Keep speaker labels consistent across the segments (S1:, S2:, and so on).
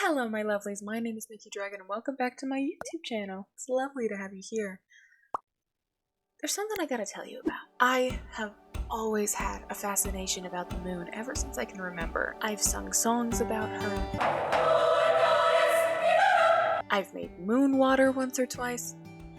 S1: Hello my lovelies, my name is Miki Dragon and welcome back to my YouTube channel. It's lovely to have you here. There's something I gotta tell you about. I have always had a fascination about the moon ever since I can remember. I've sung songs about her. I've made moon water once or twice.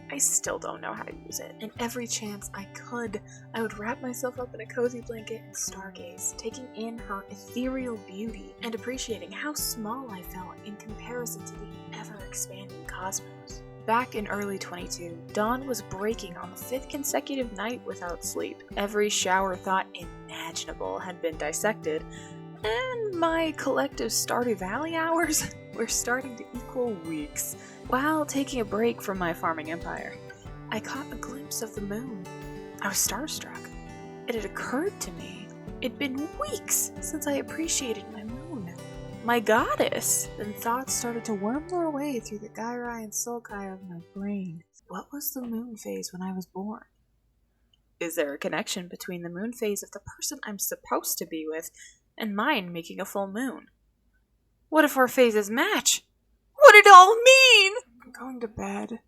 S1: I still don't know how to use it. And every chance I could, I would wrap myself up in a cozy blanket and stargaze, taking in her ethereal beauty and appreciating how small I felt in comparison to the ever-expanding cosmos. Back in early 22, dawn was breaking on the 5th consecutive night without sleep. Every shower thought imaginable had been dissected, and my collective Stardew Valley hours were starting to equal weeks. While taking a break from my farming empire, I caught a glimpse of the moon. I was starstruck. It had occurred to me it'd been weeks since I appreciated my moon, my goddess. Then thoughts started to worm their way through the gyri and sulci of my brain. What was the moon phase when I was born? Is there a connection between the moon phase of the person I'm supposed to be with and mine making a full moon? What if our phases match? What did it all mean? I'm going to bed.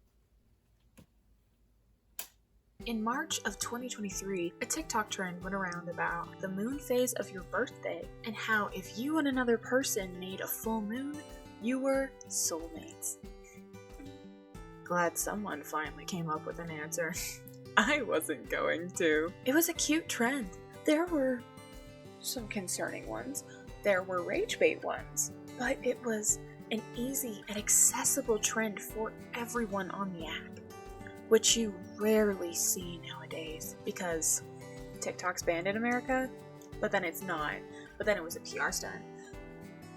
S1: In March of 2023, a TikTok trend went around about the moon phase of your birthday and how if you and another person made a full moon, you were soulmates. Glad someone finally came up with an answer. I wasn't going to. It was a cute trend. There were some concerning ones. There were rage bait ones. But it was an easy and accessible trend for everyone on the app, which you rarely see nowadays because TikTok's banned in America, but then it's not, but then it was a PR stunt,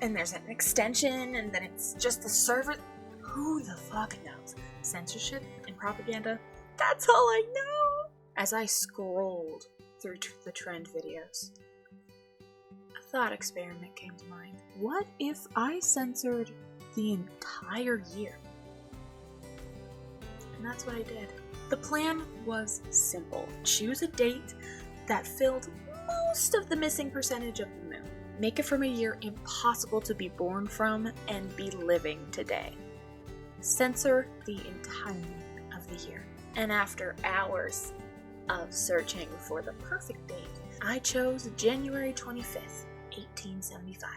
S1: and there's an extension, and then it's just the server. Who the fuck knows? Censorship and propaganda, that's all I know. As I scrolled through the trend videos, a thought experiment came to mind. What if I censored the entire year? And that's what I did. The plan was simple. Choose a date that filled most of the missing percentage of the moon. Make it from a year impossible to be born from and be living today. Censor the entirety of the year. And after hours of searching for the perfect date, I chose January 25th, 1875.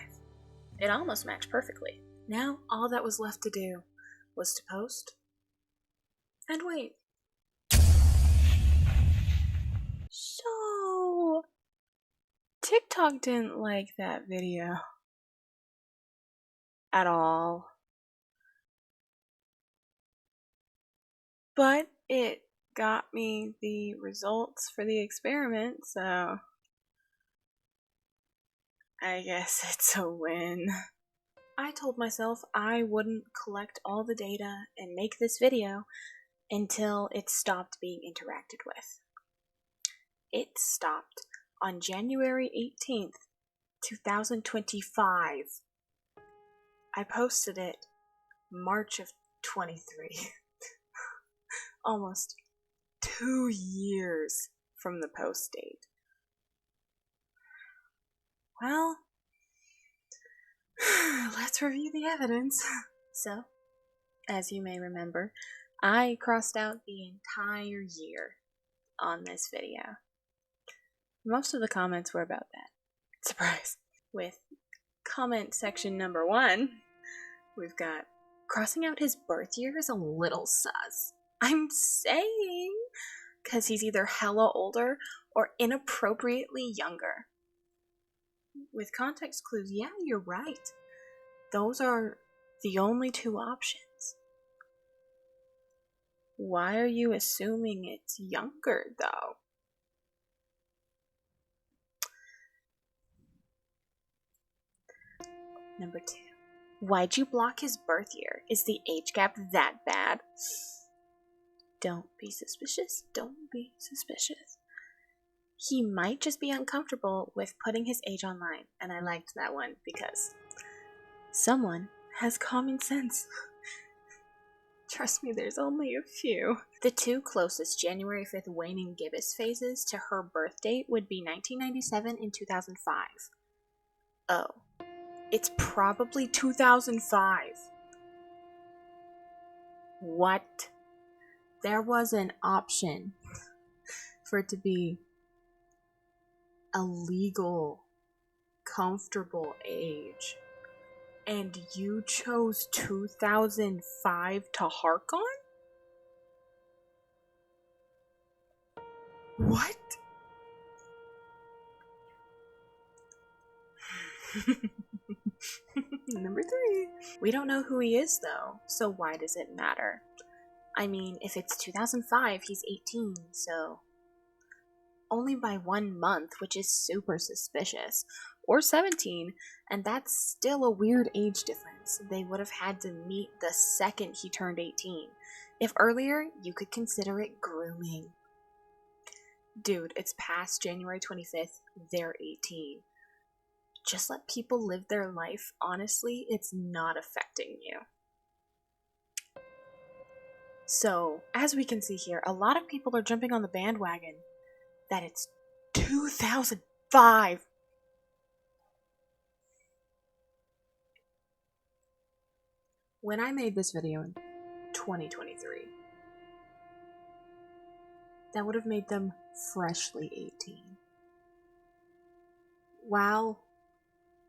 S1: It almost matched perfectly. Now, all that was left to do was to post and wait. So, TikTok didn't like that video at all. But it got me the results for the experiment, so I guess it's a win. I told myself I wouldn't collect all the data and make this video until it stopped being interacted with. It stopped on January 18th, 2025. I posted it March of 23. Almost 2 years from the post date. Well, let's review the evidence. So, as you may remember, I crossed out the entire year on this video. Most of the comments were about that. Surprise! With comment section number 1, we've got, crossing out his birth year is a little sus. I'm saying, because he's either hella older or inappropriately younger. With context clues, yeah, you're right. Those are the only 2 options. Why are you assuming it's younger, though? Number 2. Why'd you block his birth year? Is the age gap that bad? Don't be suspicious. Don't be suspicious. He might just be uncomfortable with putting his age online, and I liked that one because someone has common sense. Trust me, there's only a few. The 2 closest January 5th waning gibbous phases to her birth date would be 1997 and 2005. Oh, It's probably 2005. What? There was an option for it to be a legal, comfortable age. And you chose 2005 to hark on? What? Number 3. We don't know who he is, though, so why does it matter? I mean, if it's 2005, he's 18, so only by 1 month, which is super suspicious. Or 17, and that's still a weird age difference. They would have had to meet the second he turned 18. If earlier, you could consider it grooming. Dude, it's past January 25th, they're 18. Just let people live their life. Honestly, it's not affecting you. So, as we can see here, a lot of people are jumping on the bandwagon that it's 2005. When I made this video in 2023, that would have made them freshly 18. While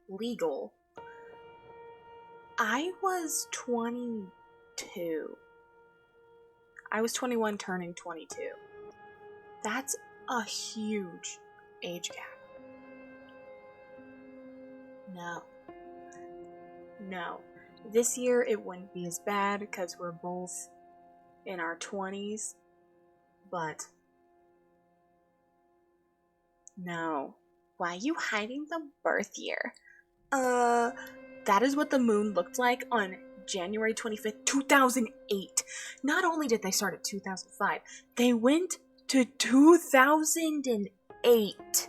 S1: legal, I was 22. I was 21 turning 22. That's a huge age gap. No. This year it wouldn't be as bad because we're both in our 20s, but no. Why are you hiding the birth year? That is what the moon looked like on January 25th, 2008. Not only did they start at 2005, they went to 2008.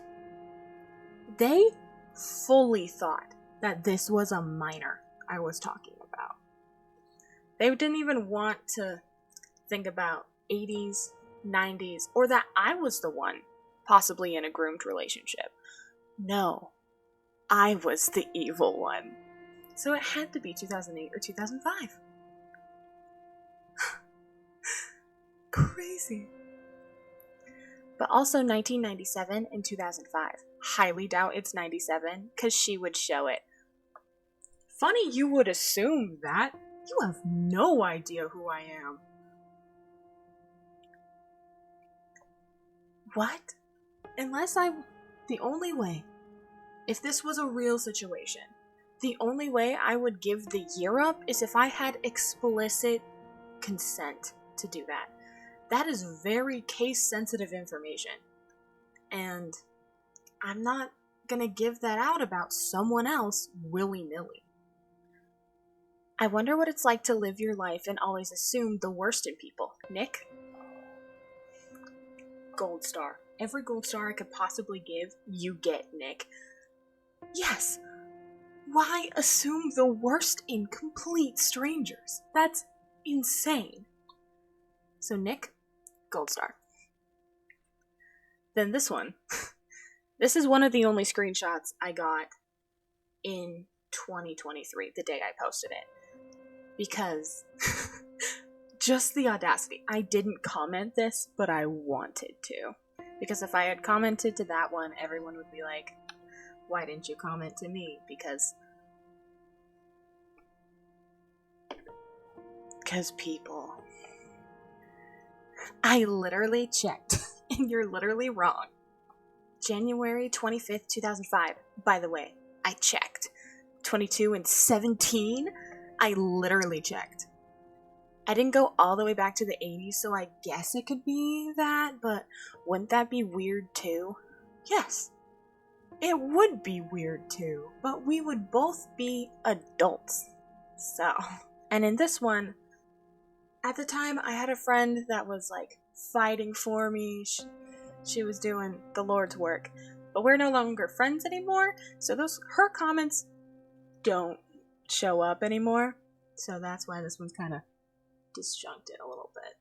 S1: They fully thought that this was a minor I was talking about. They didn't even want to think about 80s, 90s, or that I was the one possibly in a groomed relationship. No, I was the evil one. So it had to be 2008 or 2005. Crazy. But also 1997 and 2005. Highly doubt it's 97, because she would show it. Funny you would assume that. You have no idea who I am. What? The only way, if this was a real situation, the only way I would give the year up is if I had explicit consent to do that. That is very case-sensitive information. And I'm not gonna give that out about someone else willy-nilly. I wonder what it's like to live your life and always assume the worst in people. Nick? Gold star. Every gold star I could possibly give, you get, Nick. Yes! Why assume the worst in complete strangers? That's insane. So Nick, gold star. Then this one. This is one of the only screenshots I got in 2023, the day I posted it. Because, just the audacity. I didn't comment this, but I wanted to. Because if I had commented to that one, everyone would be like, why didn't you comment to me? Because people. I literally checked, and you're literally wrong. January 25th, 2005. By the way, I checked. 22 and 17? I literally checked. I didn't go all the way back to the 80s, so I guess it could be that, but wouldn't that be weird too? Yes. It would be weird too, but we would both be adults. So, and in this one, at the time I had a friend that was like fighting for me. She was doing the Lord's work, but we're no longer friends anymore, so her comments don't show up anymore. So that's why this one's kind of disjuncted a little bit.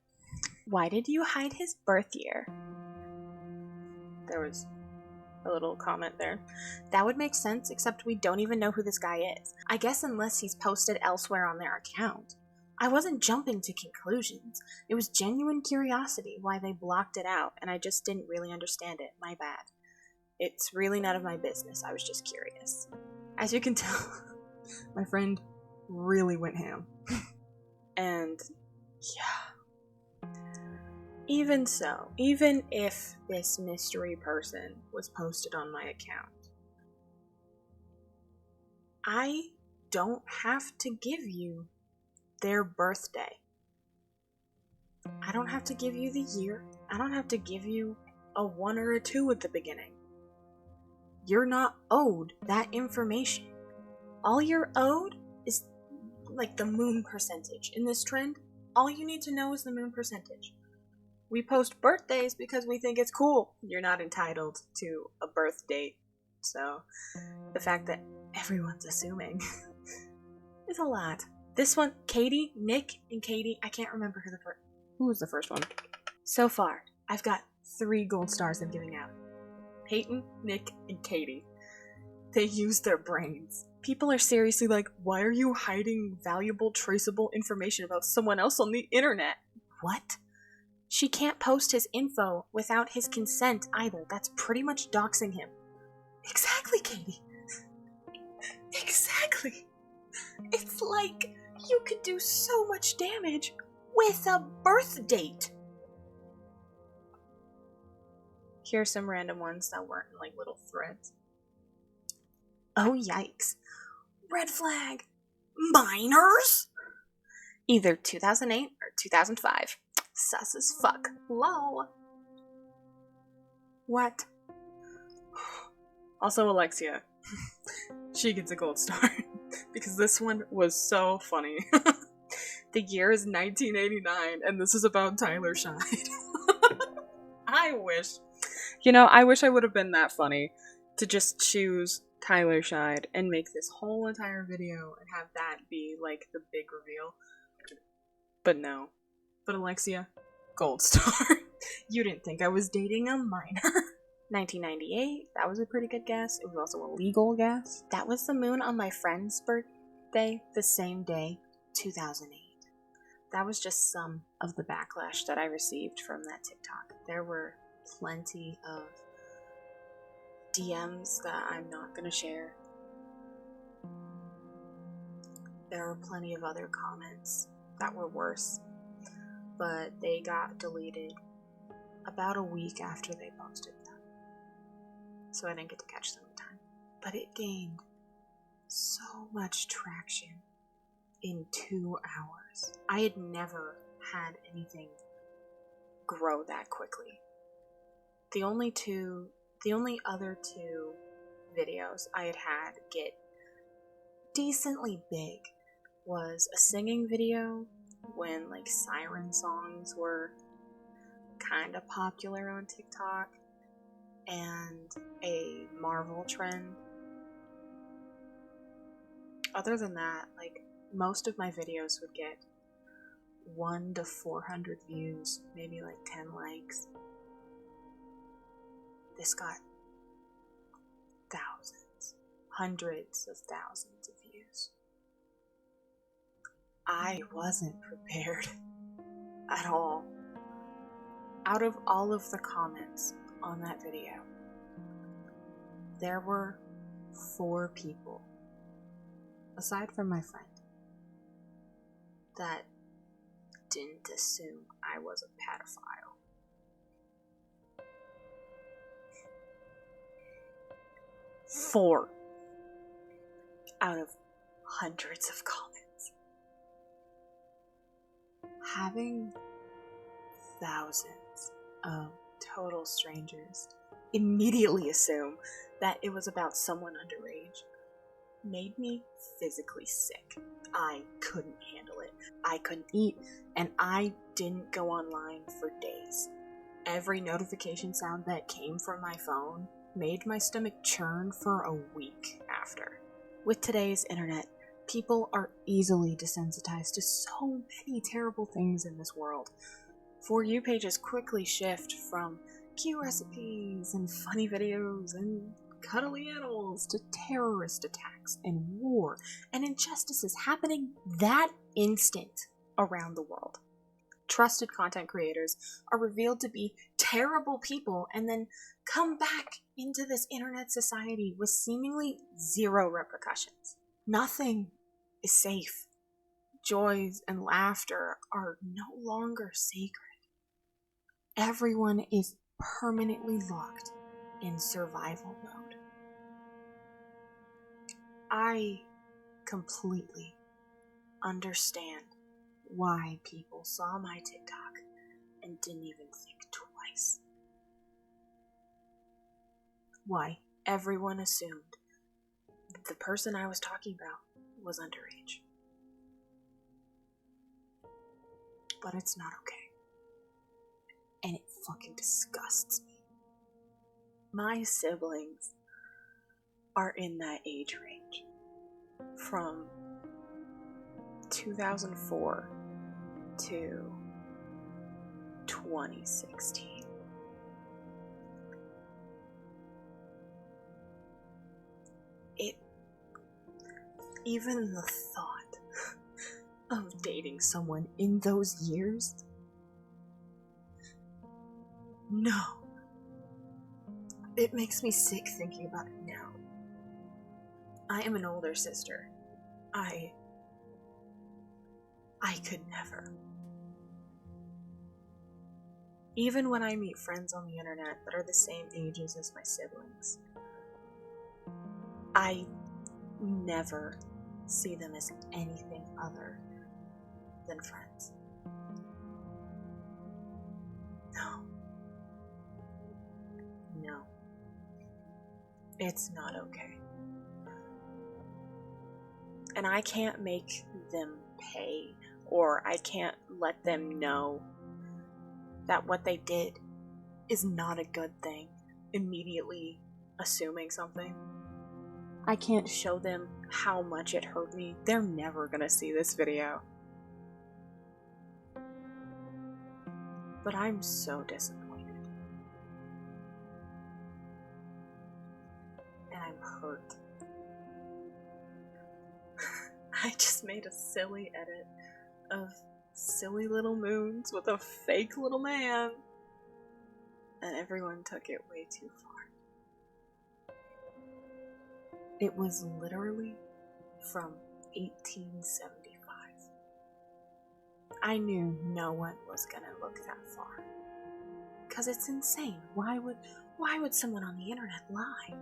S1: Why did you hide his birth year? a little comment there. That would make sense, except we don't even know who this guy is. I guess unless he's posted elsewhere on their account. I wasn't jumping to conclusions. It was genuine curiosity why they blocked it out, and I just didn't really understand it. My bad. It's really none of my business. I was just curious. As you can tell, my friend really went ham. And yeah. Even so, even if this mystery person was posted on my account, I don't have to give you their birthday. I don't have to give you the year. I don't have to give you a 1 or a 2 at the beginning. You're not owed that information. All you're owed is like the moon percentage. In this trend, all you need to know is the moon percentage. We post birthdays because we think it's cool. You're not entitled to a birth date. So the fact that everyone's assuming is a lot. This one, Katie, Nick, and Katie, I can't remember who was the first one. So far, I've got 3 gold stars I'm giving out. Peyton, Nick, and Katie. They use their brains. People are seriously like, why are you hiding valuable, traceable information about someone else on the internet? What? She can't post his info without his consent either. That's pretty much doxing him. Exactly, Katie. Exactly. It's like you could do so much damage with a birth date. Here's some random ones that weren't in like little threads. Oh yikes. Red flag. Minors? Either 2008 or 2005. Sus as fuck. Lol. What? Also Alexia. She gets a gold star. Because this one was so funny. The year is 1989, and this is about Tyler Scheid. I wish. I wish I would have been that funny to just choose Tyler Scheid and make this whole entire video and have that be, like, the big reveal. But no. But Alexia, gold star. You didn't think I was dating a minor. 1998, that was a pretty good guess. It was also a legal guess. That was the moon on my friend's birthday, the same day, 2008. That was just some of the backlash that I received from that TikTok. There were plenty of DMs that I'm not gonna share. There were plenty of other comments that were worse, but they got deleted about a week after they posted them. So I didn't get to catch them in time. But it gained so much traction in 2 hours. I had never had anything grow that quickly. The only other 2 videos I had get decently big was a singing video when like siren songs were kind of popular on TikTok, and a Marvel trend. Other than that, like, most of my videos would get 100 to 400 views, maybe like 10 likes. This got thousands, hundreds of thousands of views. I wasn't prepared at all. Out of all of the comments on that video, there were 4 people, aside from my friend, that didn't assume I was a pedophile. Four out of hundreds of comments. Having thousands of total strangers immediately assume that it was about someone underage made me physically sick. I couldn't handle it. I couldn't eat, and I didn't go online for days. Every notification sound that came from my phone made my stomach churn for a week after. With today's internet, people are easily desensitized to so many terrible things in this world. For You pages quickly shift from cute recipes and funny videos and cuddly animals to terrorist attacks and war and injustices happening that instant around the world. Trusted content creators are revealed to be terrible people and then come back into this internet society with seemingly zero repercussions. Nothing is safe. Joys and laughter are no longer sacred. Everyone is permanently locked in survival mode. I completely understand why people saw my TikTok and didn't even think twice. Why everyone assumed that the person I was talking about was underage. But it's not okay. And it fucking disgusts me. My siblings are in that age range. From 2004 to 2016. Even the thought of dating someone in those years? No. It makes me sick thinking about it now. I am an older sister. I could never. Even when I meet friends on the internet that are the same ages as my siblings, I never see them as anything other than friends. No. It's not okay. And I can't make them pay, or I can't let them know that what they did is not a good thing, immediately assuming something. I can't show them how much it hurt me. They're never gonna see this video. But I'm so disappointed. And I'm hurt. I just made a silly edit of silly little moons with a fake little man. And everyone took it way too far. It was literally from 1875. I knew no one was gonna look that far. 'Cause it's insane. Why would someone on the internet lie?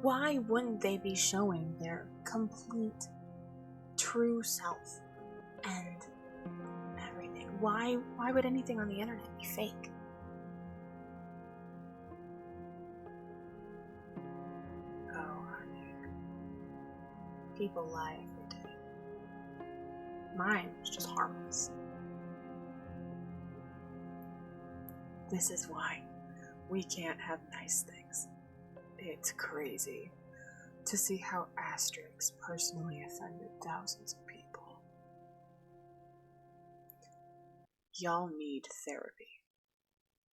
S1: Why wouldn't they be showing their complete true self and everything? Why would anything on the internet be fake? Oh, honey. People lie every day. Mine was just harmless. This is why we can't have nice things. It's crazy to see how Asterix personally offended thousands of people. Y'all need therapy.